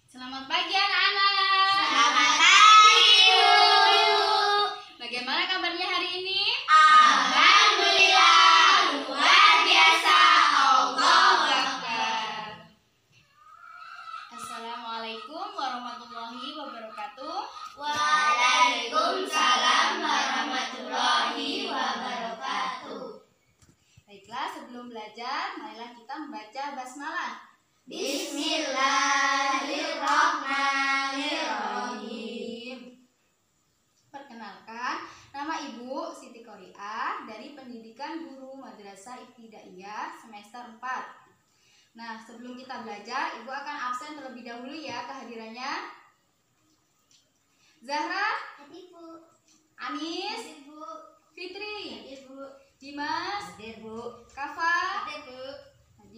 Selamat pagi anak-anak. Selamat pagi, Ibu. Bagaimana kabarnya hari ini? Alhamdulillah, luar biasa. Allahu Akbar. Assalamualaikum warahmatullahi wabarakatuh. Waalaikumsalam warahmatullahi wabarakatuh. Baiklah, sebelum belajar, marilah kita membaca basmalah. Bismillahirrahmanirrahim. Perkenalkan, nama Ibu Siti Qoriah dari Pendidikan Guru Madrasah Ibtidaiyah semester 4. Nah, sebelum kita belajar, Ibu akan absen terlebih dahulu ya kehadirannya. Zahra, Ibu. Anis, Ibu. Fitri, Ibu. Dimas, Ibu. Kafa, Ibu.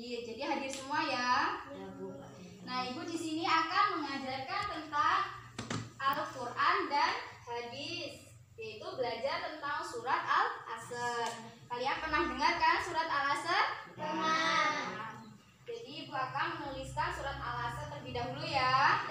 hadir. Jadi hadir semua ya. Nah, Ibu di sini akan mengajarkan tentang Al-Quran dan hadis, yaitu belajar tentang surat Al-Asr. Kalian pernah dengar kan surat Al-Asr? Pernah. Jadi Ibu akan menuliskan surat Al-Asr terlebih dahulu ya.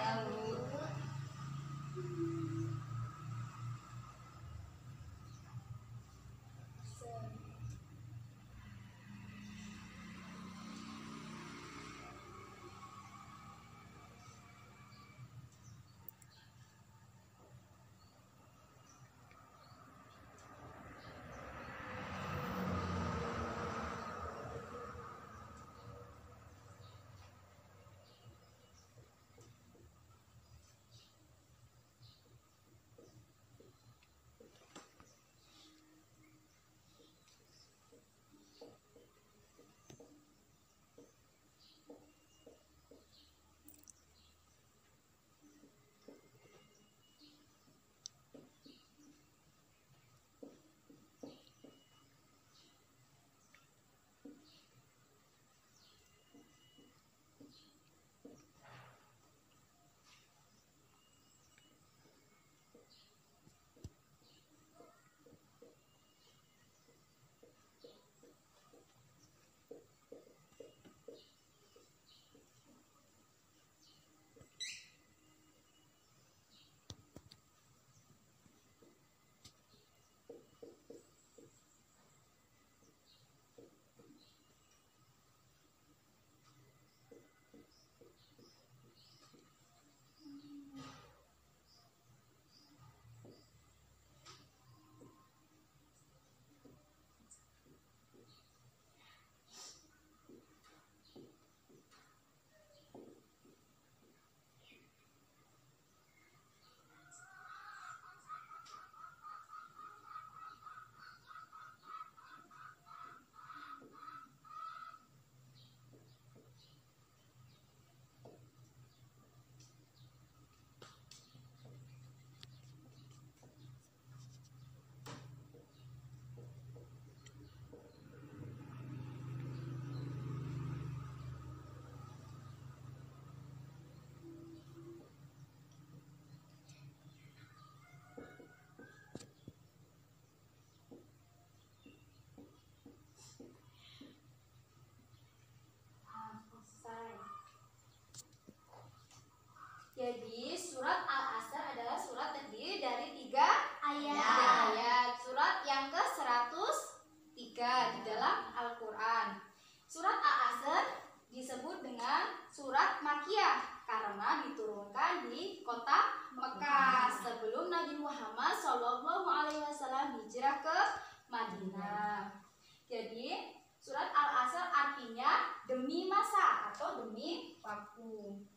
Jadi surat Al-Asr adalah surat terdiri dari 3 ayat. Surat yang ke-103 di dalam Al-Quran. Surat Al-Asr disebut dengan surat Makkiyah karena diturunkan di kota Mekah sebelum Nabi Muhammad SAW hijrah ke Madinah. Jadi surat Al-Asr artinya demi masa atau demi waktu.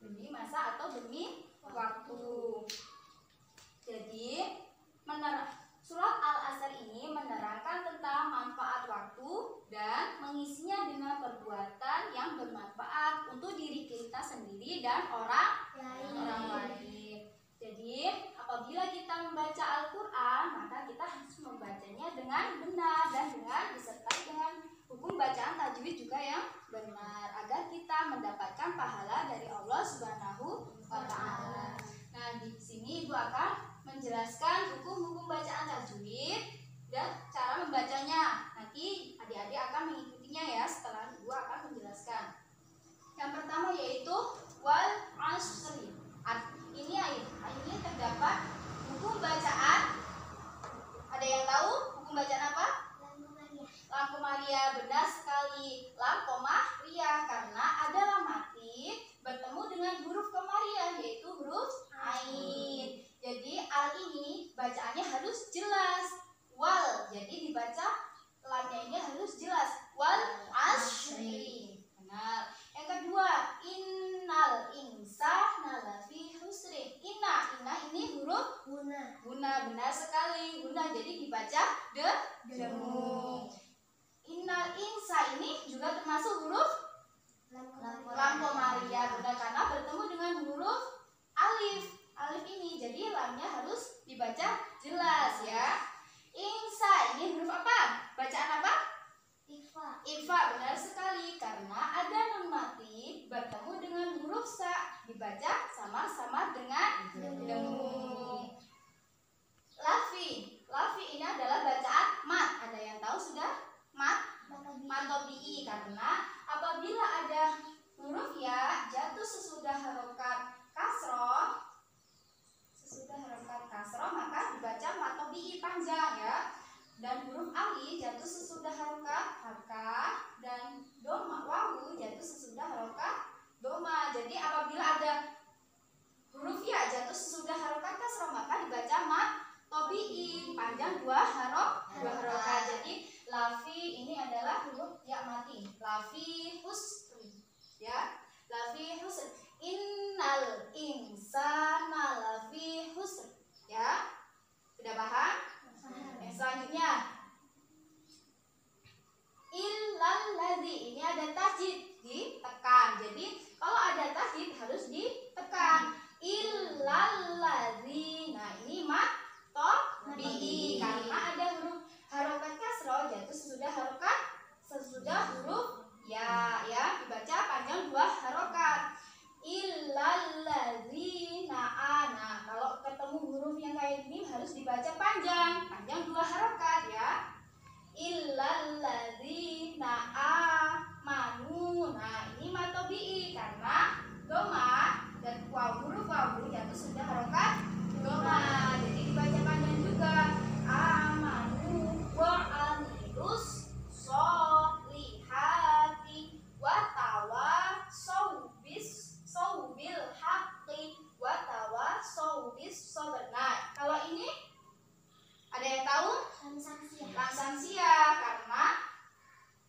Demi masa atau demi waktu. Jadi surat Al-Asr ini menerangkan tentang manfaat waktu dan mengisinya dengan perbuatan yang bermanfaat untuk diri kita sendiri dan orang lain. Jadi apabila kita membaca Al-Quran, maka kita harus membacanya dengan benar dan disertai dengan hukum bacaan tajwid juga yang benar agar kita mendapatkan pahala dari Allah Subhanahu wa Ta'ala. Nah, di sini Ibu akan menjelaskan hukum-hukum bacaan tajwid dan cara membacanya. jadi dibaca dengung. Innal insa ini juga termasuk huruf lam komariah, benar, karena bertemu dengan huruf alif. Alif ini jadi lamnya harus dibaca jelas ya. Insa ini huruf apa? Bacaan apa? Ifa, benar sekali, karena ada nun mati bertemu dengan huruf sa, dibaca sama-sama dengan dengung. Lafi ini adalah bacaan mat. Ada yang tahu sudah? Matobi'i, karena apabila ada huruf ya jatuh sesudah harokat kasroh, maka dibaca matobi'i panjang ya. Dan huruf ali jatuh sesudah harokat harkah, dan doma wawu jatuh sesudah harokat doma. Jadi apabila ada huruf ya jatuh sesudah harokat kasroh, maka dibaca matobi'i panjang dua harokat. Jadi lafi ini adalah huruf ya mati. Lafi husri ya. Lafi husri. Innal insana lafi husri ya. Sudah paham? Yang selanjutnya illal ladzi, ini ada tasjid, ditekan. Jadi kalau ada tasjid harus ditekan. Illal ladzi. Nah, ini matobi'i karena ada huruf harokat kasroh jatuh sesudah huruf ya dibaca panjang dua harokat. Illal ladzina ana. Kalau ketemu huruf yang kayak gini harus dibaca panjang dua harokat ya. Illal ladzina amanu. Nah, ini matobi'i karena doma dan huruf wawu jatuh sudah harokat doma. Jadi dibaca panjang juga. Amanu wa amilus sholihati wa tawassaw bil haqqi wa tawassaw bis sabr. Nah, kalau ini ada yang tahu? Lam samsiah karena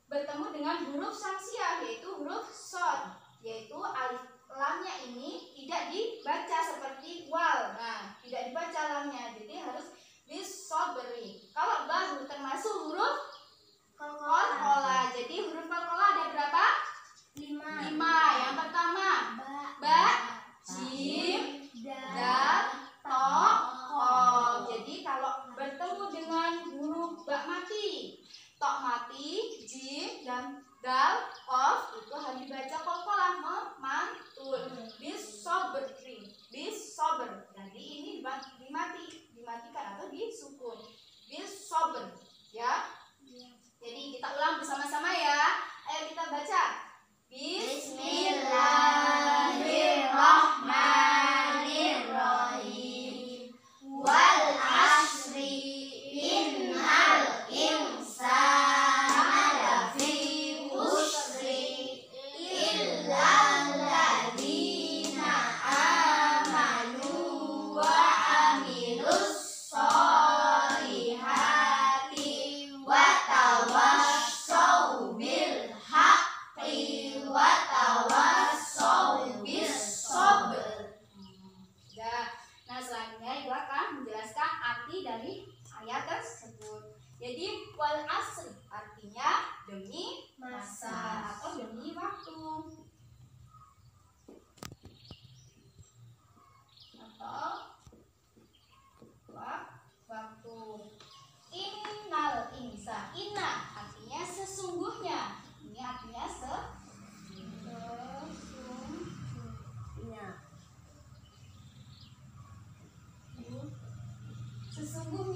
bertemu dengan huruf samsiah yaitu huruf shad, yaitu alif lamnya ini tidak dibaca seperti wal. Nah, tidak dibaca lamnya, jadi harus bis sabri. Kalau baru termasuk huruf qalqalah. Jadi huruf qalqalah ada berapa? 5. Yang pertama ba, jim, dal, to, qaf. Jadi kalau bertemu dengan huruf ba mati, to mati, jim dan dal, qaf itu harus dibaca qalqalah mantul. Bis sabr. Jadi ini dimatikan atau disukun. Bis sabr ya. Jadi kita ulang bersama-sama ya. Ayo kita baca. Bismillahirrahmanirrahim. Wal asri innal insana lafi khusri illal ladzina amanu wa amilus sholihati wa tawassaw bil haqqi wa tawassaw bis sabr. Nah, selanjutnya Ibu akan menjelaskan arti dari ayat tersebut. Jadi wal asri artinya demi masa atau demi waktu. Waktu. Innal insa. Inna artinya sesungguhnya. Ini artinya sesungguhnya.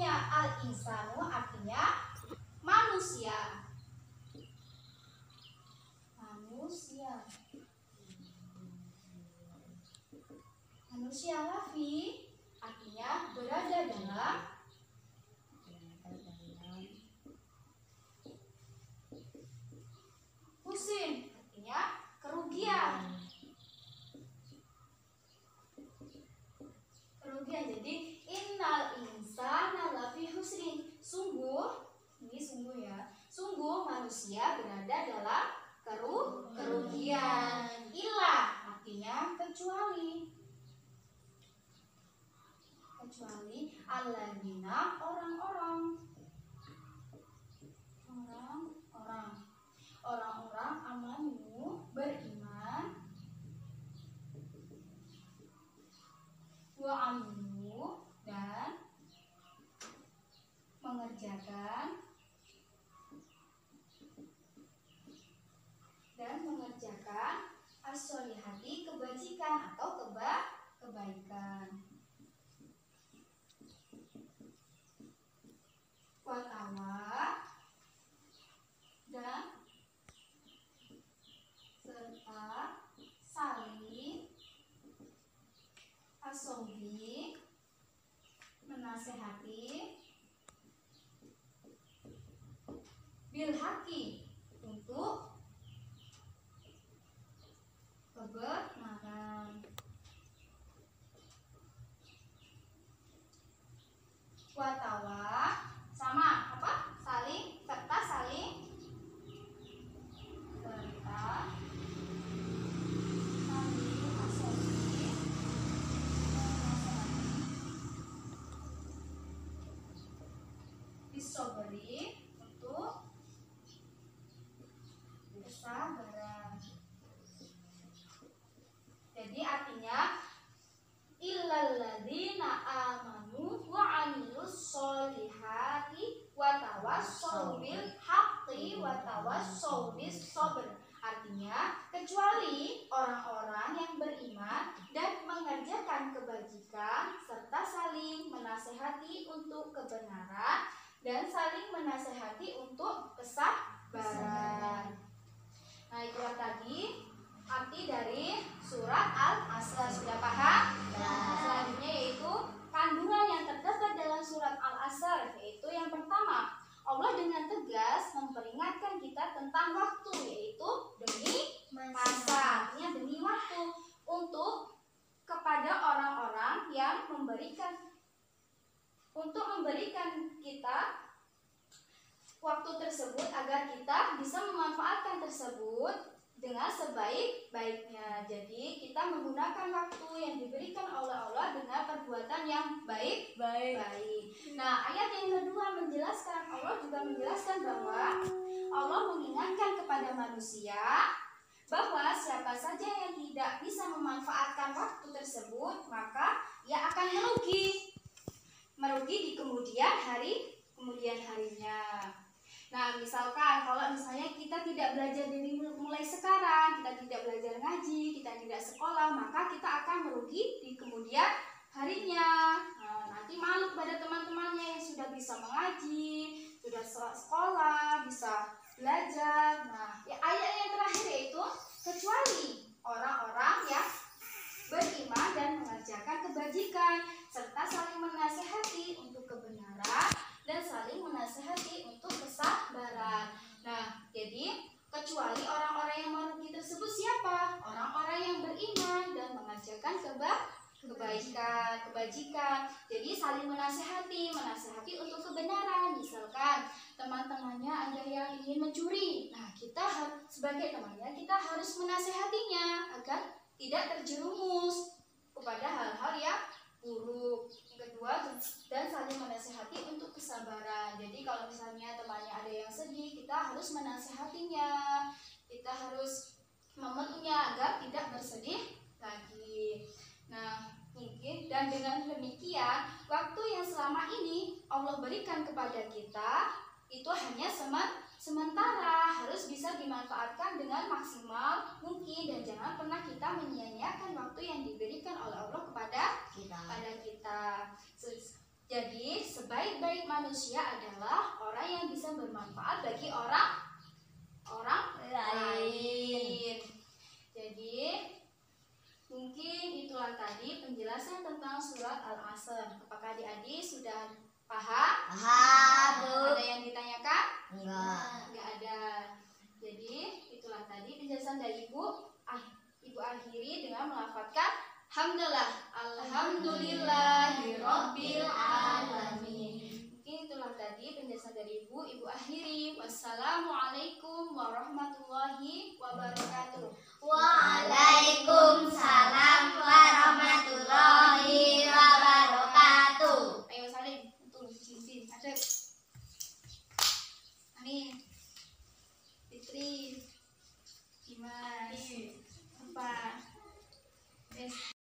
Al insanu artinya manusia. Manusia lafi artinya berada dalam husin artinya kerugian. Jadi innal insana lafi husrin. Sungguh, ini sungguh ya. Sungguh manusia berada dalam kerugian. Ilah artinya kecuali alladzina orang-orang mengerjakan as-sholihati, kebajikan atau kebaikan. Watawa dan serta saling asobi, menasehati, bilhaki, untuk kebenaran. Watawa sama apa? Saling serta saling asobi, disobri, untuk kesabaran. Jadi artinya illalladzina amanu wa amilus sholihati wa tawassaw bil haqqi wa tawassaw bis sabr. Artinya kecuali orang-orang yang beriman dan mengerjakan kebajikan serta saling menasehati untuk kebenaran dan saling menasehati untuk kesabaran. Nah, itulah tadi arti dari surat Al-Asr. Sudah paham? Selanjutnya yaitu kandungan yang terdapat dalam surat Al-Asr, yaitu yang pertama, Allah dengan tegas memperingatkan kita tentang waktu, yaitu demi masa, artinya demi waktu, untuk kepada orang-orang yang memberikan kita waktu tersebut agar kita bisa memanfaatkan tersebut dengan sebaik-baiknya. Jadi kita menggunakan waktu yang diberikan oleh Allah dengan perbuatan yang baik. Nah, ayat yang kedua menjelaskan, Allah juga menjelaskan bahwa Allah mengingatkan kepada manusia bahwa siapa saja yang tidak bisa memanfaatkan waktu tersebut, maka ia akan merugi di kemudian harinya. Nah, misalkan kalau misalnya kita tidak belajar dari mulai sekarang, kita tidak belajar ngaji, kita tidak sekolah, maka kita akan merugi di kemudian harinya. Nah, nanti malu pada teman-temannya yang sudah bisa mengaji, sudah sekolah, bisa belajar. Nah, ayat yang terakhir yaitu kecuali orang-orang yang beriman dan mengerjakan kebajikan serta saling menasehati untuk kebenaran dan saling menasehati untuk kesabaran. Nah, jadi kecuali orang-orang yang merugi tersebut siapa? Orang-orang yang beriman dan mengerjakan kebajikan. Jadi saling menasehati untuk kebenaran. Misalkan teman-temannya ada yang ingin mencuri. Nah, kita sebagai temannya kita harus menasehatinya agar tidak terjerumus kepada hal-hal yang buruk. Yang kedua, dan saling menasehati untuk kesabaran. Jadi kalau misalnya temannya ada yang sedih, kita harus menasehatinya, kita harus memeluknya agar tidak bersedih lagi. Nah, mungkin dan dengan demikian waktu yang selama ini Allah berikan kepada kita itu hanya sementara, harus bisa dimanfaatkan dengan maksimal mungkin, dan jangan pernah kita menyia-nyiakan waktu yang diberikan oleh Allah kepada kita. Jadi sebaik-baik manusia adalah orang yang bisa bermanfaat bagi orang lain. Jadi mungkin itulah tadi penjelasan tentang surat Al-Asr. Apakah adik-adik sudah paham? Ada yang ditanyakan? Enggak ada. Jadi itulah tadi penjelasan dari Ibu. Ibu akhiri dengan melafadzkan hamdalah, alhamdulillahirabbil alamin. Mungkin itulah tadi penjelasan dari Ibu. Ibu akhiri. Wassalamualaikum warahmatullahi wabarakatuh. Waalaikumsalam warahmatullahi